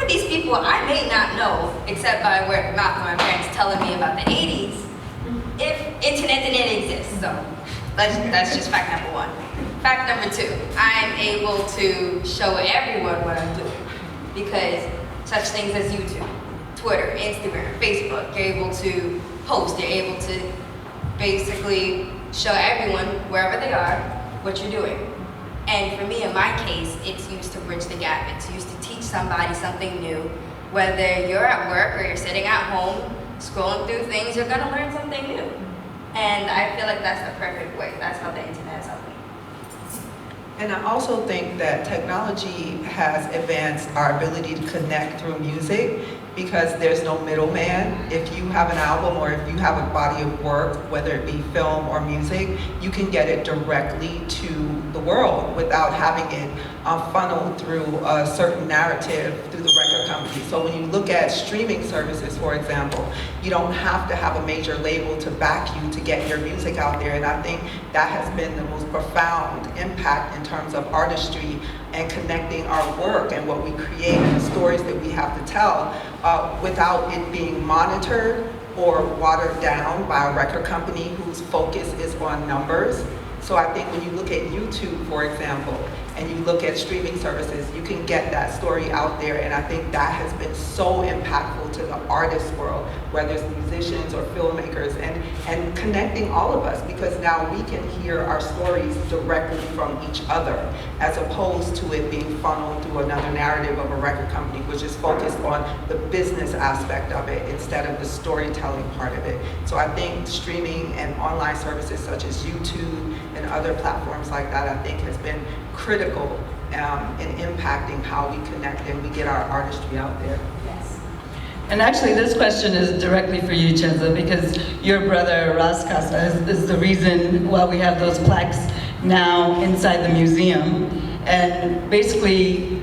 of these people I may not know, except by word of mouth, my parents telling me about the 80s, if internet didn't exist. So that's just fact number one. Fact number two, I'm able to show everyone what I'm doing because such things as YouTube, Twitter, Instagram, Facebook, you're able to post, you're able to basically show everyone, wherever they are, what you're doing. And for me, in my case, it's used to bridge the gap. It's used to teach somebody something new. Whether you're at work or you're sitting at home, scrolling through things, you're gonna learn something new. And I feel like that's the perfect way. That's how the internet has helped me. And I also think that technology has advanced our ability to connect through music because there's no middleman. If you have an album or if you have a body of work, whether it be film or music, you can get it directly to the world without having it funneled through a certain narrative through the record company. So when you look at streaming services, for example, you don't have to have a major label to back you to get your music out there. And I think that has been the most profound impact in terms of artistry and connecting our work and what we create and the stories that we have to tell without it being monitored or watered down by a record company whose focus is on numbers. So I think when you look at YouTube, for example, and you look at streaming services, you can get that story out there, and I think that has been so impactful to the artist world, whether it's musicians or filmmakers, and connecting all of us, because now we can hear our stories directly from each other, as opposed to it being funneled through another narrative of a record company, which is focused on the business aspect of it instead of the storytelling part of it. So I think streaming and online services such as YouTube and other platforms like that, I think has been critical in impacting how we connect and we get our artistry out there. Yes. And actually this question is directly for you, Chiedza, because your brother Ras Casa is the reason why we have those plaques now inside the museum. And basically,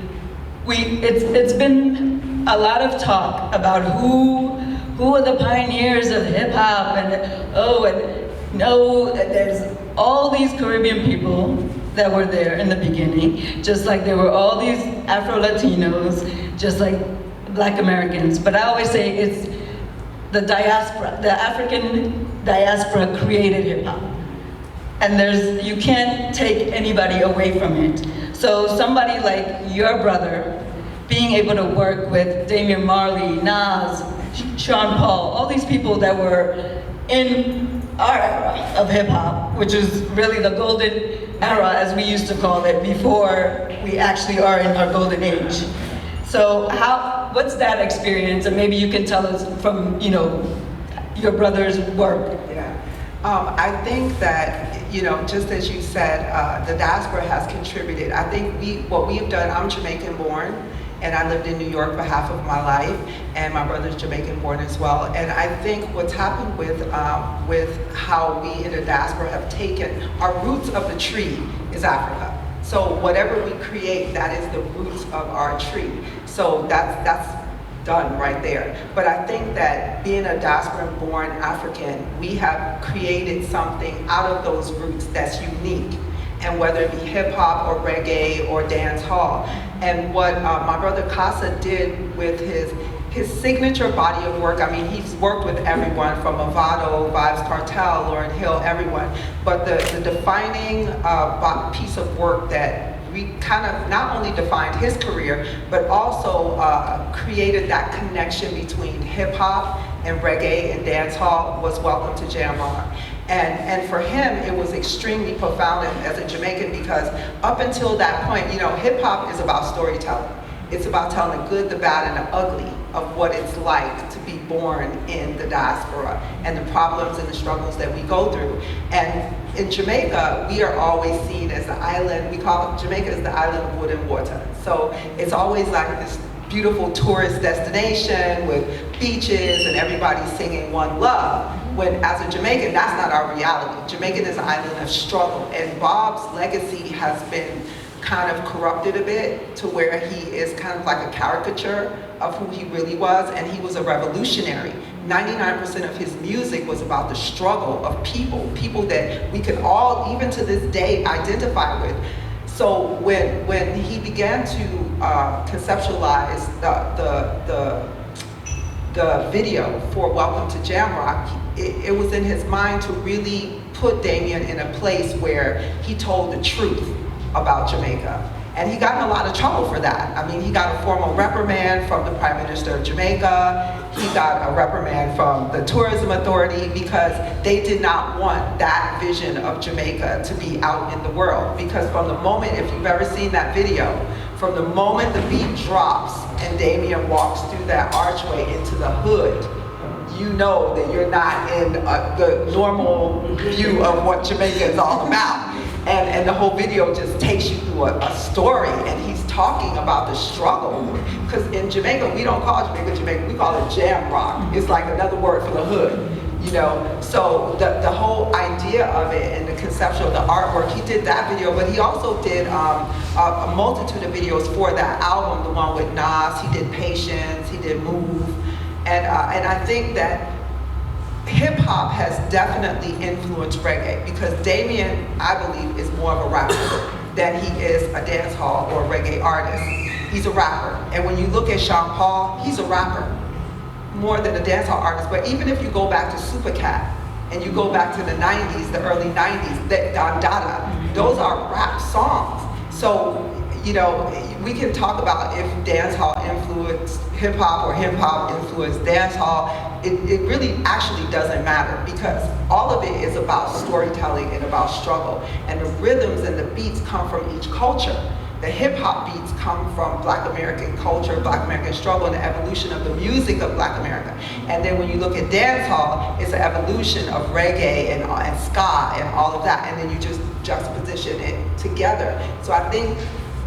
it's been a lot of talk about who are the pioneers of hip hop, and there's all these Caribbean people that were there in the beginning, just like there were all these Afro-Latinos, just like Black Americans. But I always say it's the diaspora, the African diaspora created hip hop. And you can't take anybody away from it. So somebody like your brother, being able to work with Damian Marley, Nas, Sean Paul, all these people that were in our era of hip hop, which is really the golden era, as we used to call it, before we actually are in our golden age. So what's that experience? And maybe you can tell us from, your brother's work. Yeah, I think that, just as you said, the diaspora has contributed. I think what we have done, I'm Jamaican born, and I lived in New York for half of my life, and my brother's Jamaican born as well. And I think what's happened with how we in the diaspora have taken, our roots of the tree is Africa. So whatever we create, that is the roots of our tree. So that's done right there. But I think that being a diaspora-born African, we have created something out of those roots that's unique. And whether it be hip hop or reggae or dance hall. And what my brother Casa did with his signature body of work, I mean, he's worked with everyone from Movado, Vibes Cartel, Lauryn Hill, everyone. But the defining piece of work that we kind of not only defined his career, but also created that connection between hip hop and reggae and dance hall was Welcome to Jamar. And for him, it was extremely profound as a Jamaican, because up until that point, hip hop is about storytelling. It's about telling the good, the bad, and the ugly of what it's like to be born in the diaspora and the problems and the struggles that we go through. And in Jamaica, we are always seen as the island, we call Jamaica as the island of wood and water. So it's always like this beautiful tourist destination with beaches and everybody singing One Love. When as a Jamaican, that's not our reality. Jamaican is an island of struggle, and Bob's legacy has been kind of corrupted a bit to where he is kind of like a caricature of who he really was, and he was a revolutionary. 99% of his music was about the struggle of people that we can all, even to this day, identify with. So when he began to conceptualize the video for Welcome to Jamrock, it was in his mind to really put Damien in a place where he told the truth about Jamaica. And he got in a lot of trouble for that. I mean, he got a formal reprimand from the Prime Minister of Jamaica. He got a reprimand from the Tourism Authority because they did not want that vision of Jamaica to be out in the world. Because from the moment, if you've ever seen that video, from the moment the beat drops and Damien walks through that archway into the hood, you know that you're not in the normal view of what Jamaica is all about. And the whole video just takes you through a story, and he's talking about the struggle. Because in Jamaica, we don't call Jamaica, we call it jam rock. It's like another word for the hood, you know? So the whole idea of it and the conceptual, the artwork, he did that video, but he also did a multitude of videos for that album, the one with Nas. He did Patience, he did Move. And I think that hip hop has definitely influenced reggae because Damien, I believe, is more of a rapper than he is a dance hall or a reggae artist. He's a rapper. And when you look at Sean Paul, he's a rapper more than a dance hall artist. But even if you go back to Supercat and you go back to the 90s, the early 90s, Don Dada, those are rap songs. So, you know, we can talk about if dance hall influenced hip hop or hip hop influenced dance hall. It really actually doesn't matter because all of it is about storytelling and about struggle. And the rhythms and the beats come from each culture. The hip hop beats come from Black American culture, Black American struggle, and the evolution of the music of Black America. And then when you look at dance hall, it's an evolution of reggae and ska and all of that. And then you just juxtaposition it together. So I think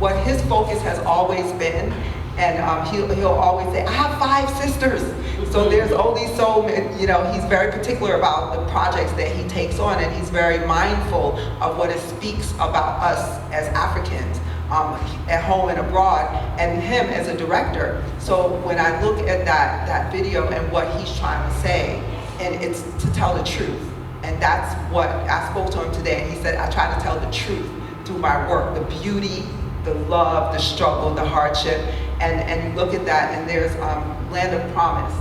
what his focus has always been, and he'll always say, I have 5 sisters. So there's only so many, you know, he's very particular about the projects that he takes on, and he's very mindful of what it speaks about us as Africans at home and abroad, and him as a director. So when I look at that video and what he's trying to say, and it's to tell the truth. And that's what, I spoke to him today, and he said, I try to tell the truth through my work, the beauty, the love, the struggle, the hardship, and you look at that, and there's Land of Promise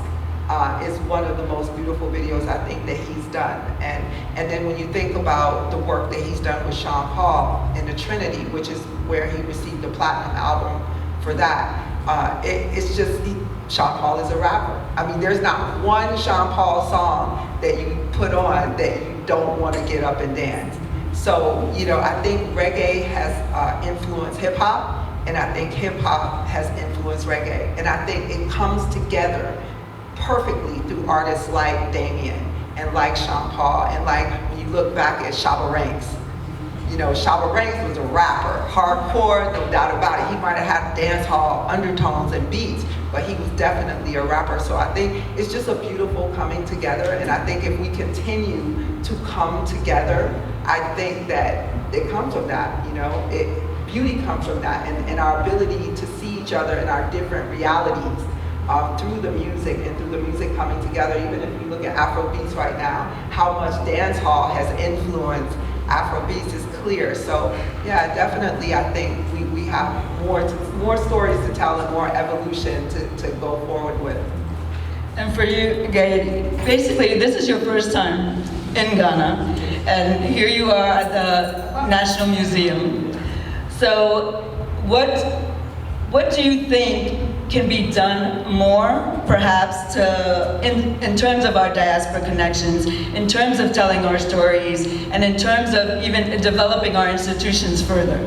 is one of the most beautiful videos I think that he's done. And then when you think about the work that he's done with Sean Paul in the Trinity, which is where he received the platinum album for that, it's just, Sean Paul is a rapper. I mean, there's not one Sean Paul song that you put on that you don't want to get up and dance. So, you know, I think reggae has influenced hip hop, and I think hip hop has influenced reggae. And I think it comes together perfectly through artists like Damien and like Sean Paul, and like when you look back at Shabba Ranks. You know, Shabba Ranks was a rapper, hardcore, no doubt about it. He might have had dance hall undertones and beats, but he was definitely a rapper. So I think it's just a beautiful coming together, and I think if we continue to come together, I think that it comes from that, you know, beauty comes from that, and our ability to see each other in our different realities through the music and through the music coming together. Even if you look at Afrobeats right now, how much dance hall has influenced Afrobeats is clear. So yeah, definitely I think we have more stories to tell and more evolution to go forward with. And for you, Gaidi, basically this is your first time in Ghana, and here you are at the National Museum. So what do you think can be done more, perhaps, in terms of our diaspora connections, in terms of telling our stories, and in terms of even developing our institutions further?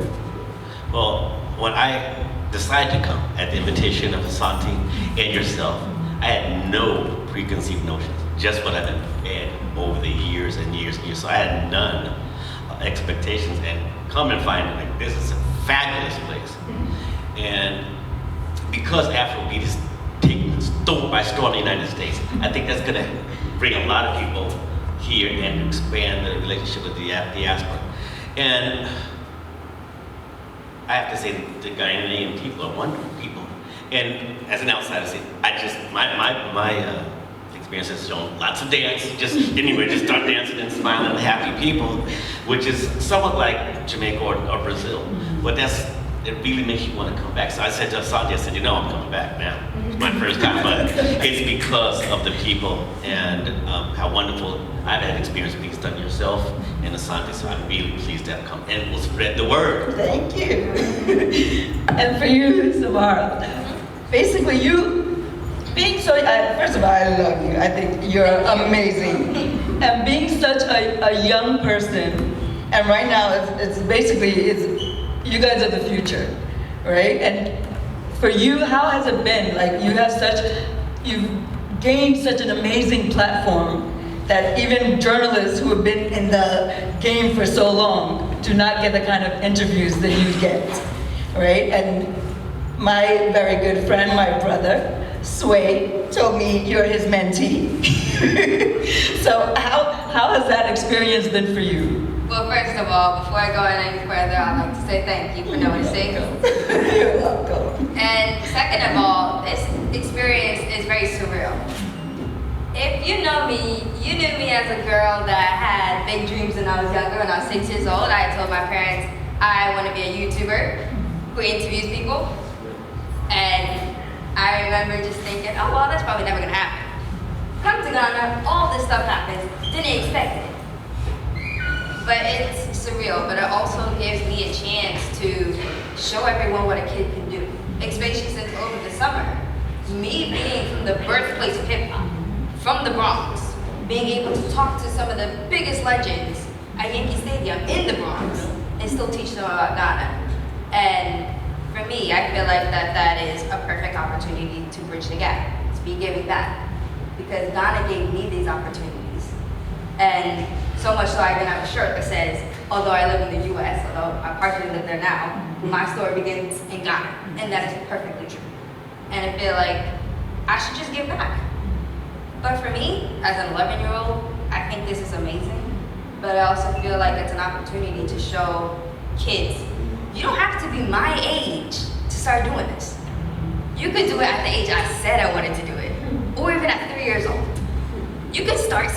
Well, when I decided to come at the invitation of Asante and yourself, I had no preconceived notions, just what I've been fed over the years and years and years. So I had none expectations, and come and find it, like, this is a fabulous place. And because Afrobeat is taken by storm in the United States, I think that's gonna bring a lot of people here and expand the relationship with the diaspora. And I have to say that the Ghanaian people are wonderful people. And as an outsider, my experience has shown lots of dance, just start dancing and smiling and happy people, which is somewhat like Jamaica or Brazil. But it really makes you want to come back. So I said to Asante, I said, you know, I'm coming back now. It's my first time, but it's because of the people and how wonderful I've had experience being done yourself and Asante. So I'm really pleased to have come and we'll spread the word. Thank you. And for you, Samara, basically you being so, first of all, I love you. I think you're amazing. And being such a young person, and right now it's you guys are the future, right? And for you, how has it been? Like you've gained such an amazing platform that even journalists who have been in the game for so long do not get the kind of interviews that you get, right? And my very good friend, my brother, Sway, told me you're his mentee. So how has that experience been for you? Well, first of all, before I go any further, I'd like to say thank you for noticing. You're welcome. And second of all, this experience is very surreal. If you know me, you knew me as a girl that had big dreams when I was younger. When I was 6 years old, I told my parents I want to be a YouTuber who interviews people. And I remember just thinking, oh, well, that's probably never going to happen. Come to Ghana, all this stuff happens. Didn't expect it. But it's surreal, but it also gives me a chance to show everyone what a kid can do. Especially since over the summer, me being from the birthplace of hip hop, from the Bronx, being able to talk to some of the biggest legends at Yankee Stadium in the Bronx and still teach them about Ghana. And for me, I feel like that is a perfect opportunity to bridge the gap, to be giving back. Because Ghana gave me these opportunities. And so much so I even have a shirt that says, although I live in the US, although I partially live there now, my story begins in Ghana. And that is perfectly true. And I feel like I should just give back. But for me, as an 11-year-old, I think this is amazing. But I also feel like it's an opportunity to show kids, you don't have to be my age to start doing this. You could do it at the age I said I wanted to do it, or even at 3 years old. You could start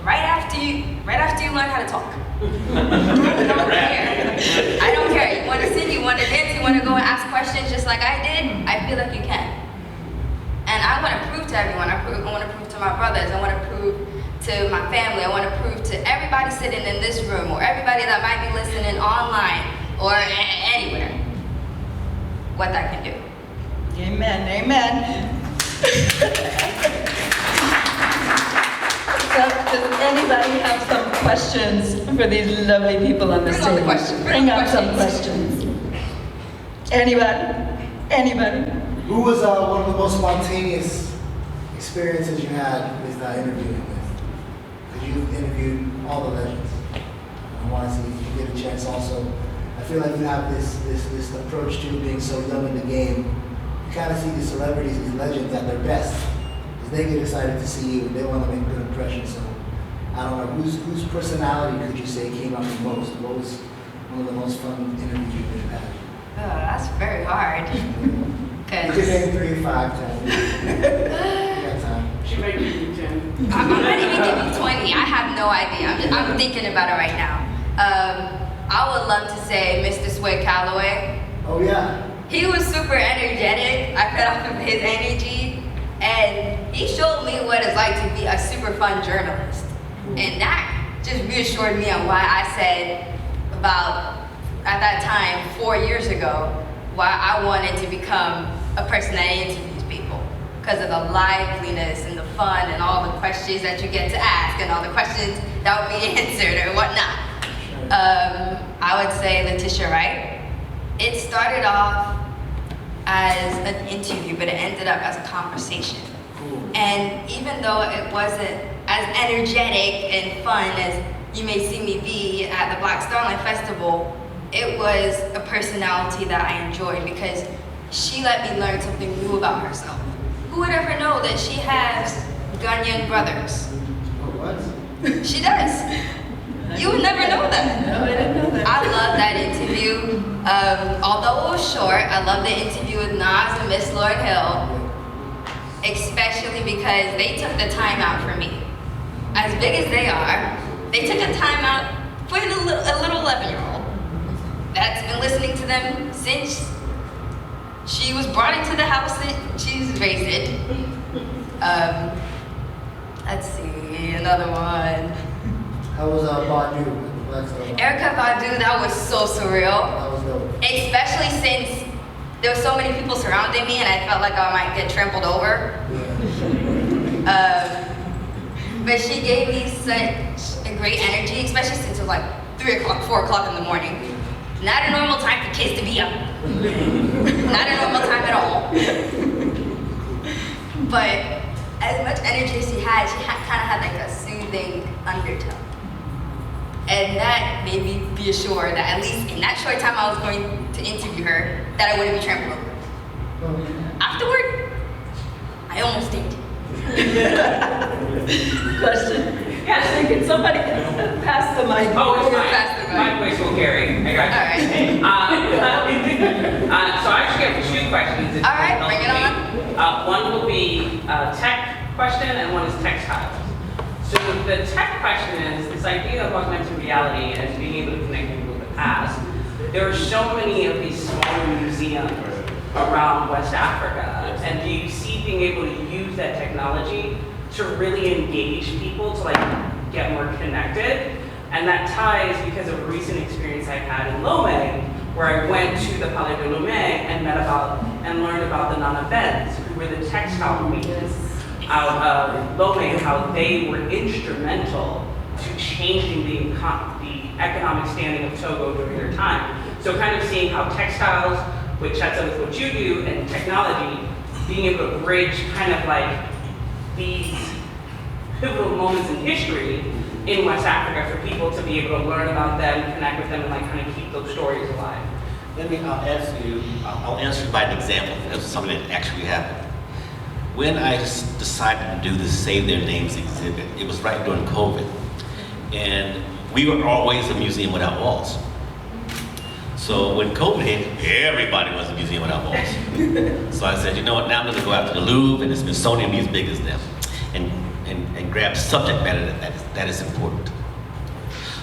right after you learn how to talk. I don't care. You want to sing, you want to dance, you want to go and ask questions just like I did, I feel like you can. And I want to prove to everyone. I want to prove to my brothers. I want to prove to my family. I want to prove to everybody sitting in this room or everybody that might be listening online or anywhere what that can do. Amen, amen. So, does anybody have some questions for these lovely people on the stage? Bring on the questions. Bring up some questions. Anybody? Who was one of the most spontaneous experiences you had with interviewing with? Because you've interviewed all the legends. I want to see if you get a chance also. I feel like you have this approach to being so young in the game. You kind of see these celebrities, these legends at their best. Because they get excited to see you and they want to make a good impression. So I don't know, whose personality could you say came out the most? What was one of the most fun interviews you've had? Oh, that's very hard. You can name 3, 5, 10. You got time. She might give you 10. I'm not even giving you 20. I have no idea. I'm thinking about it right now. I would love to say Mr. Sway Calloway. Oh yeah. He was super energetic. I fed off of his energy. And he showed me what it's like to be a super fun journalist. And that just reassured me on why I said about, at that time, 4 years ago, why I wanted to become a person that interviews people. Because of the liveliness and the fun and all the questions that you get to ask and all the questions that will be answered or whatnot. I would say Letitia Wright. It started off as an interview, but it ended up as a conversation. And even though it wasn't as energetic and fun as you may see me be at the Black Starlight Festival, it was a personality that I enjoyed because she let me learn something new about herself. Who would ever know that she has Ghanaian brothers? What? She does. You would never know that. No, I didn't know that. I love that interview. Although it was short, I love the interview with Nas and Miss Lauryn Hill, especially because they took the time out for me. As big as they are, they took a time out for a little 11-year-old. that's been listening to them since she was brought into the house that she's raised in. Let's see, another one. How was Badu with the Black Star? Erykah Badu, that was so surreal. That was dope. Especially since there were so many people surrounding me and I felt like I might get trampled over. Yeah. But she gave me such a great energy, especially since it was like 3 o'clock, 4 o'clock in the morning. Not a normal time for kids to be up. Not a normal time at all. But as much energy as she had, kind of had like a soothing undertone. And that made me be assured that at least in that short time I was going to interview her, that I wouldn't be trampled over. Afterward, I almost did. Question. Ashley, can somebody pass the mic? Oh, it's Pass the mine. My voice will carry. I got you. Alright. So I actually have 2 questions. All right, bring it on. One will be a tech question and one is textiles. So the tech question is this idea of augmented reality and being able to connect people with the past. There are so many of these small museums around West Africa, and do you see being able to use that technology to really engage people to like get more connected? And that ties because of a recent experience I had in Lomé, where I went to the Palais de Lomé and learned about the Nana Bens, who were the textile makers out of Lomé, and how they were instrumental to changing the economic standing of Togo during their time. So kind of seeing how textiles, which sets up with what you do, and technology, being able to bridge kind of like these pivotal moments in history in West Africa for people to be able to learn about them, connect with them, and like kind of keep those stories alive. I'll answer you by an example of something that actually happened. When I decided to do the Save Their Names exhibit, it was right during COVID. And we were always a museum without walls. So when COVID hit, everybody was a museum without walls. So I said, you know what, now I'm gonna go out to the Louvre and the Smithsonian, be as big as them, and grab subject matter that is important.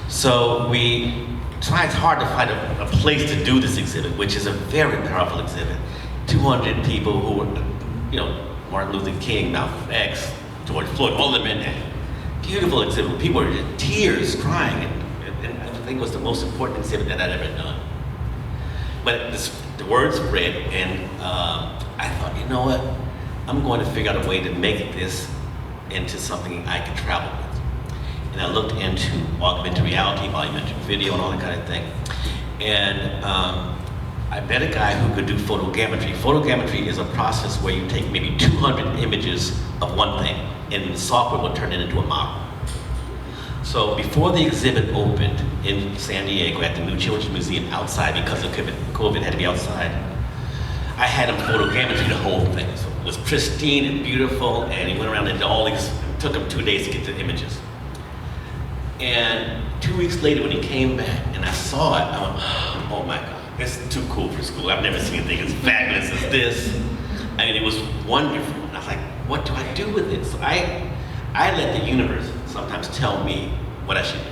So we tried hard to find a place to do this exhibit, which is a very powerful exhibit. 200 people who were, Martin Luther King, Malcolm X, George Floyd, all of them in there. Beautiful exhibit. People were in tears, crying, and I think it was the most important exhibit that I'd ever done. But the word spread, and I thought, you know what? I'm going to figure out a way to make this into something I could travel with. And I looked into augmented reality, volumetric video, and all that kind of thing. And I met a guy who could do photogrammetry. Photogrammetry is a process where you take maybe 200 images of one thing, and the software will turn it into a model. So before the exhibit opened in San Diego at the New Children's Museum outside, because of COVID had to be outside, I had him photogrammetry the whole thing. So it was pristine and beautiful, and he went around and did all these, it took him 2 days to get the images. And 2 weeks later when he came back and I saw it, I went, oh my God, this is too cool for school. I've never seen anything as fabulous as this. I mean, it was wonderful. And I was like, what do I do with it? So I let the universe sometimes tell me what I should do.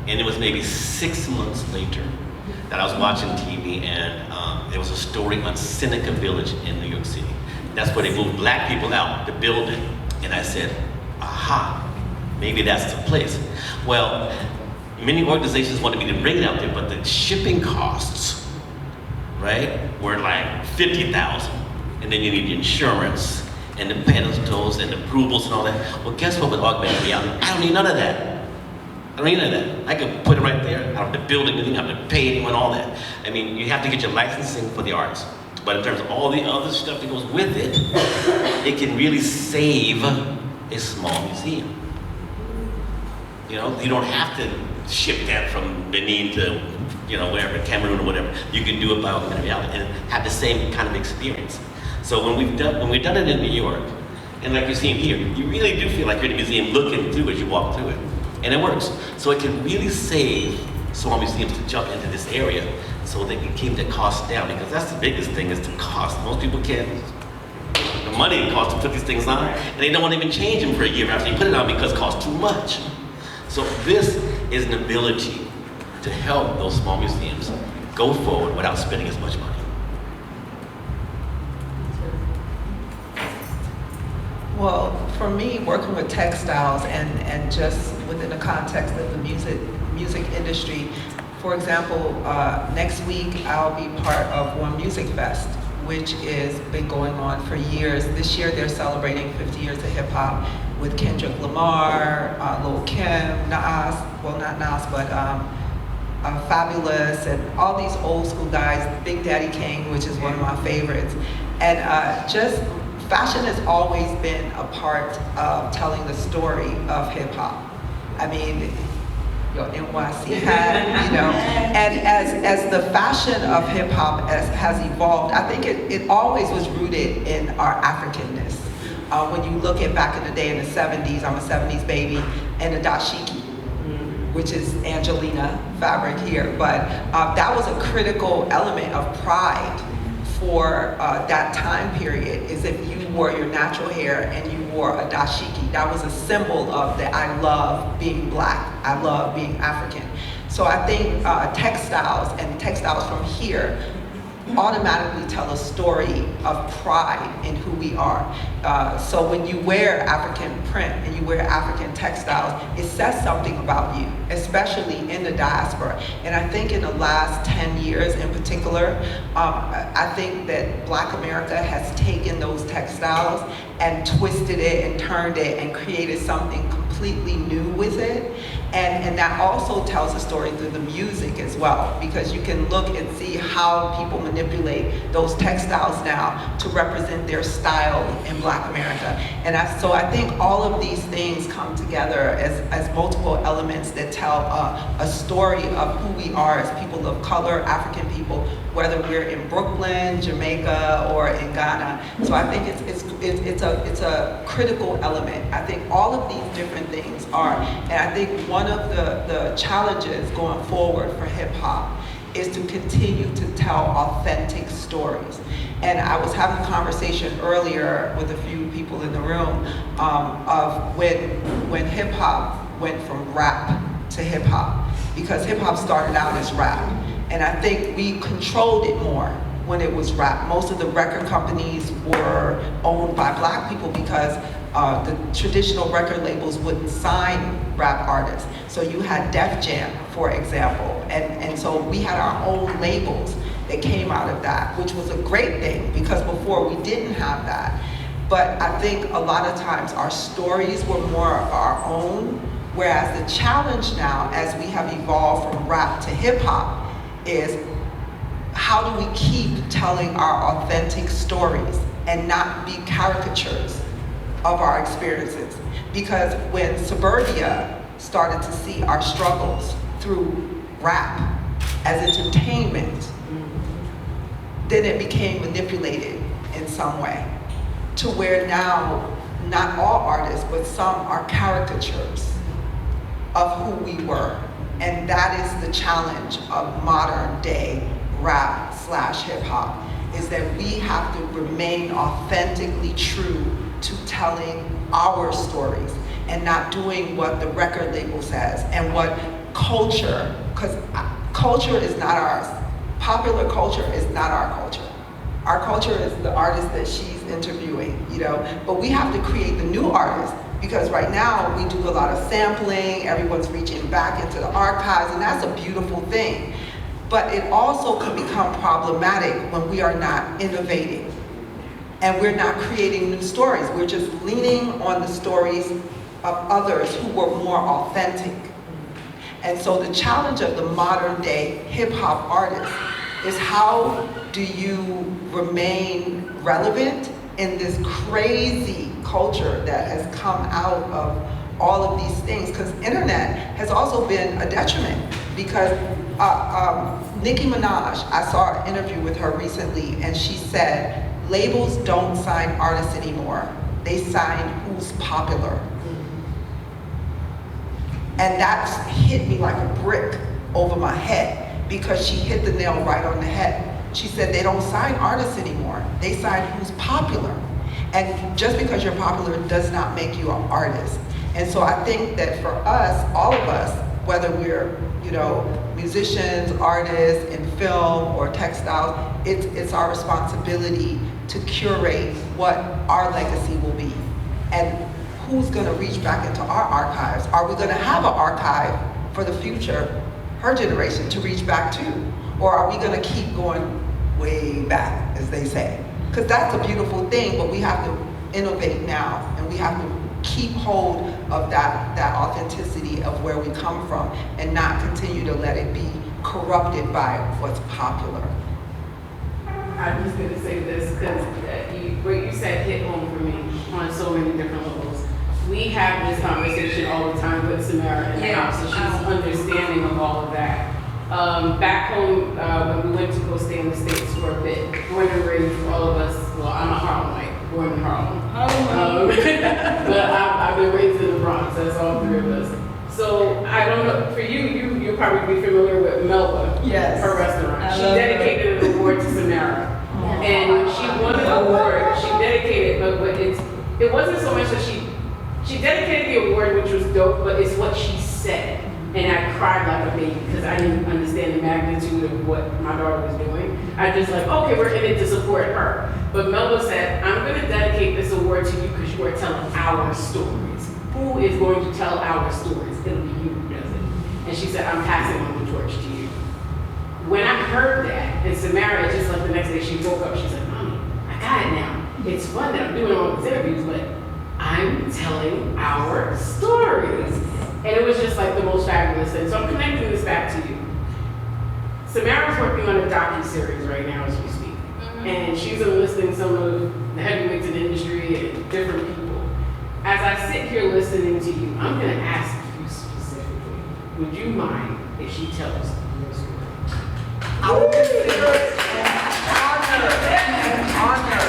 And it was maybe 6 months later that I was watching TV, and there was a story on Seneca Village in New York City. That's where they moved black people out to build it. And I said, aha, maybe that's the place. Well, many organizations wanted me to bring it out there, but the shipping costs, right, were like $50,000. And then you need the insurance, and the pedestals, and the approvals, and all that. Well, guess what with augmented reality? I don't need none of that. I don't need none of that. I can put it right there. I don't have to build anything, I don't have to pay anyone, all that. I mean, you have to get your licensing for the arts. But in terms of all the other stuff that goes with it, it can really save a small museum. You don't have to ship that from Benin to, wherever, Cameroon or whatever. You can do it by augmented reality and have the same kind of experience. So when we've done it in New York, and like you're seeing here, you really do feel like you're in a museum looking through as you walk through it. And it works. So it can really save small museums to jump into this area so they can keep the cost down, because that's the biggest thing, is the cost. Most people can't, the money it costs to put these things on, and they don't want to even change them for a year after you put it on because it costs too much. So this is an ability to help those small museums go forward without spending as much money? Well, for me, working with textiles and just within the context of the music industry, for example, next week I'll be part of One Music Fest, which has been going on for years. This year they're celebrating 50 years of hip hop with Kendrick Lamar, Lil Kim, Nas, well not Nas, but Fabulous, and all these old school guys, Big Daddy Kane, which is one of my favorites. And just fashion has always been a part of telling the story of hip hop. I mean, your NYC hat, you know, and as the fashion of hip hop has evolved, I think it always was rooted in our Africanness. When you look at back in the day in the 70s, I'm a 70s baby, and the dashiki, which is Angelina fabric here, but that was a critical element of pride for that time period, is if you wore your natural hair and you wore a dashiki. That was a symbol of that I love being black, I love being African. So I think textiles and textiles from here automatically tell a story of pride in who we are. So when you wear African print and you wear African textiles, it says something about you, especially in the diaspora. And I think in the last 10 years in particular, I think that Black America has taken those textiles and twisted it and turned it and created something completely new with it. And that also tells a story through the music as well, because you can look and see how people manipulate those textiles now to represent their style in Black America. And so I think all of these things come together as multiple elements that tell a story of who we are as people of color, African people, whether we're in Brooklyn, Jamaica, or in Ghana. So I think it's a critical element. I think all of these different things are, and I think one of the challenges going forward for hip hop is to continue to tell authentic stories. And I was having a conversation earlier with a few people in the room of when hip hop went from rap to hip hop, because hip hop started out as rap. And I think we controlled it more when it was rap. Most of the record companies were owned by Black people because the traditional record labels wouldn't sign rap artists. So you had Def Jam, for example, and so we had our own labels that came out of that, which was a great thing, because before we didn't have that. But I think a lot of times our stories were more our own, whereas the challenge now, as we have evolved from rap to hip hop, is how do we keep telling our authentic stories and not be caricatures of our experiences? Because when suburbia started to see our struggles through rap as entertainment, then it became manipulated in some way, to where now not all artists, but some are caricatures of who we were. And that is the challenge of modern day rap / hip hop, is that we have to remain authentically true to telling our stories and not doing what the record label says and what culture, because culture is not ours. Popular culture is not our culture. Our culture is the artist that she's interviewing, you know, but we have to create the new artists, because right now we do a lot of sampling, everyone's reaching back into the archives, and that's a beautiful thing. But it also can become problematic when we are not innovating and we're not creating new stories. We're just leaning on the stories of others who were more authentic. And so the challenge of the modern day hip hop artist is, how do you remain relevant in this crazy culture that has come out of all of these things? Because internet has also been a detriment, because Nicki Minaj, I saw an interview with her recently, and she said, labels don't sign artists anymore. They sign who's popular. And that's hit me like a brick over my head, because she hit the nail right on the head. She said they don't sign artists anymore. They sign who's popular. And just because you're popular does not make you an artist. And so I think that for us, all of us, whether we're you know, musicians, artists in film or textiles, it's our responsibility to curate what our legacy will be. And who's gonna reach back into our archives? Are we gonna have an archive for the future, her generation, to reach back to? Or are we gonna keep going way back, as they say? Because that's a beautiful thing, but we have to innovate now, and we have to keep hold of that authenticity of where we come from, and not continue to let it be corrupted by what's popular. I'm just gonna say this because what you said hit home for me on so many different levels. We have this conversation all the time with Samara in the house, so she's understanding of all of that. Back home, when we went to go stay in the States for a bit, born and raised, all of us, well, I'm a Harlemite, born in Harlem. But I've been raised in the Bronx, that's all three of us. So I don't know, for you'll probably be familiar with Melba, Yes. her restaurant. I She love dedicated an award to Samara. And she won the award, she dedicated, but it wasn't so much that she dedicated the award, which was dope, but it's what she said. And I cried like a baby because I didn't understand the magnitude of what my daughter was doing. I just like, okay, we're in it to support her. But Melba said, I'm gonna dedicate this award to you because you are telling our stories. Who is going to tell our stories? It'll be you who does it. And she said, I'm passing on the torch to you. When I heard that, and Samara, just like the next day she woke up, she's like, Mommy, I got it now. It's fun that I'm doing all these interviews, but I'm telling our stories. And it was just like the most fabulous thing. So I'm connecting this back to you. Samara's working on a docu-series right now as we speak. And she's enlisting some of the heavyweights in the industry and different people. As I sit here listening to you, I'm gonna ask you specifically, would you mind if she tells your story? I would consider it an honor.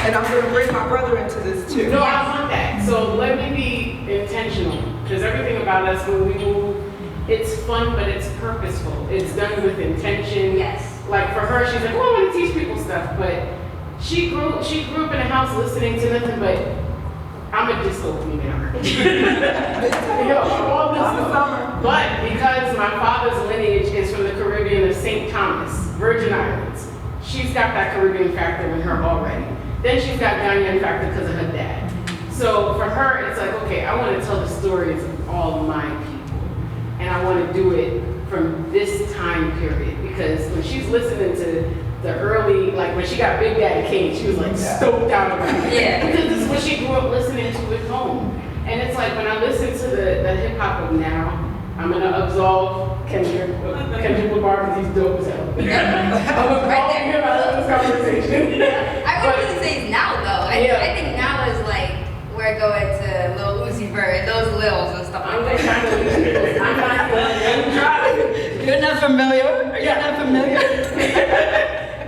And I'm gonna bring my brother into this too. No, I want that. So let me be intentional, because everything about us when we move, it's fun, but it's purposeful. It's done with intention. Yes. Like for her, she's like, well, I want to teach people stuff, but she grew up in a house listening to nothing but, I'm a disco queen now. All this summer. But because my father's lineage is from the Caribbean of St. Thomas, Virgin Islands, she's got that Caribbean factor in her already. Then she's got Ghanaian factor because of her dad. So for her, it's like, okay, I want to tell the stories of all my people. And I want to do it from this time period. Because when she's listening to the early, like when she got Big Daddy Kane, she was like stoked out about it. Yeah. Because this is what she grew up listening to at home. And it's like when I listen to the hip hop of now, I'm going to absolve Kendrick Lamar because he's dope as hell. I'm absolving him out of this conversation. I would really say it's now though. I think now is like we're going to Lil Uzi Vert, those Lils and stuff I'm like just that. trying to listen. I'm not going to You're not familiar? You're not familiar?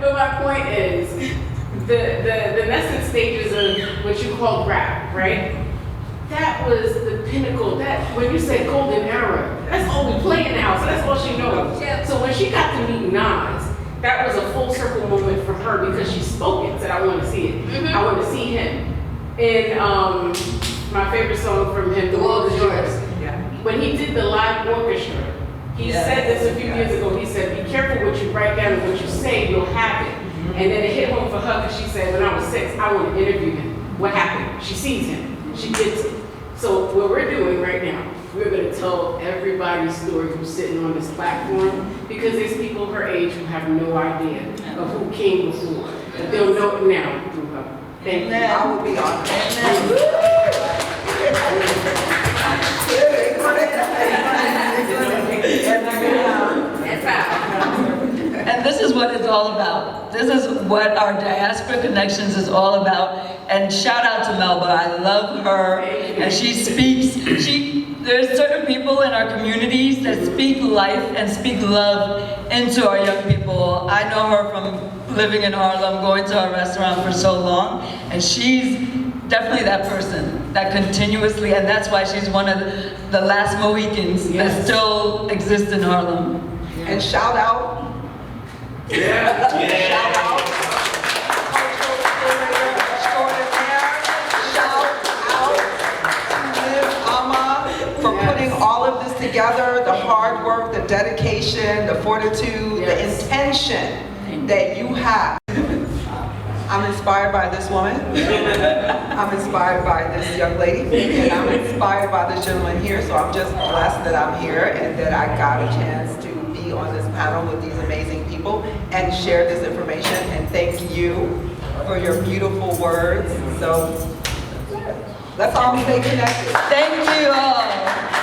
But my point is, the nascent stages of what you call rap, right? That was the pinnacle. That when you say golden era, that's all we play in the house. That's all she knows. Yeah. So when she got to meet Nas, that was a full circle moment for her because she spoke it. Said, "I want to see it. I want to see him." In my favorite song from him, "The World Is Yours." Yeah. When he did the live orchestra, he said this a few years ago. He said, "Be careful what you write down and what you say. You'll have it." And then it hit home for her because she said, "When I was 6, I want to interview him. What happened?" She sees him. She gets it. So what we're doing right now, we're going to tell everybody's story who's sitting on this platform because there's people her age who have no idea of who came before. But they'll know it now through her. Thank you. I would be honored. And this is what it's all about. This is what our Diaspora Connections is all about. And shout out to Melba. I love her. And she speaks, there's certain people in our communities that speak life and speak love into our young people. I know her from living in Harlem, going to our restaurant for so long. And she's definitely that person that continuously, and that's why she's one of the last Mohicans that still exist in Harlem. And shout out. Shout out. Cultural curator extraordinaire. Shout out to Ms. Amma for putting all of this together, the hard the dedication, the fortitude, the intention that you have. I'm inspired by this woman. I'm inspired by this young lady. And I'm inspired by this gentleman here. So I'm just blessed that I'm here and that I got a chance to be on this panel with these amazing people and share this information. And thank you for your beautiful words. So let's all stay connected. Thank you all.